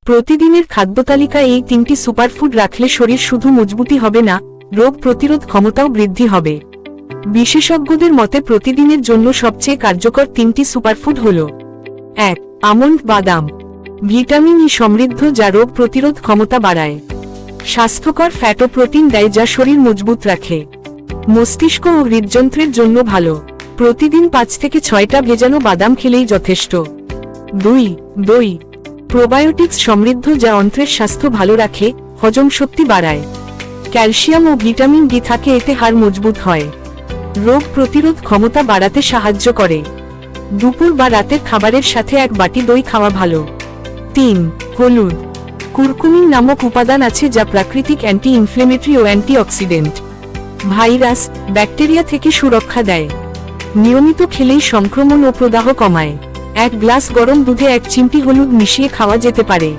প্রতিদিনের খাদ্যতালিকায় এই 3টি সুপারফুড রাখলে শরীর শুধু মজবুতই হবে না, রোগ প্রতিরোধ ক্ষমতাও বৃদ্ধি হবে। বিশেষজ্ঞদের মতে প্রতিদিনের জন্য সবচেয়ে কার্যকর 3টি সুপারফুড হল: 1. আমন্ড বাদাম। ভিটামিন ই সমৃদ্ধ, যা রোগ প্রতিরোধ ক্ষমতা বাড়ায়। স্বাস্থ্যকর ফ্যাট ও প্রোটিন দেয়, যা শরীর মজবুত রাখে। মস্তিষ্ক ও হৃদযন্ত্রের জন্য ভালো। প্রতিদিন 5 থেকে 6টা ভেজানো বাদাম খেলেই যথেষ্ট। 2. দই। প্রোবায়োটিক্স সমৃদ্ধ, যা অন্ত্রের স্বাস্থ্য ভালো রাখে, হজম শক্তি বাড়ায়। ক্যালসিয়াম ও ভিটামিন ডি থাকে, এতে হাড় মজবুত হয়। রোগ প্রতিরোধ ক্ষমতা বাড়াতে সাহায্য করে। দুপুর বা রাতের খাবারের সাথে 1 বাটি দই খাওয়া ভালো। 3. হলুদ। কুরকুমিন নামক উপাদান আছে, যা প্রাকৃতিক অ্যান্টি ইনফ্লেমেটরি ও অ্যান্টিঅক্সিডেন্ট। ভাইরাস, ব্যাকটেরিয়া থেকে সুরক্ষা দেয়। নিয়মিত খেলেই সংক্রমণ ও প্রদাহ কমায়। 1 গ্লাস গরম দুধে 1 চিমটি হলুদ মিশিয়ে খাওয়া যেতে পারে।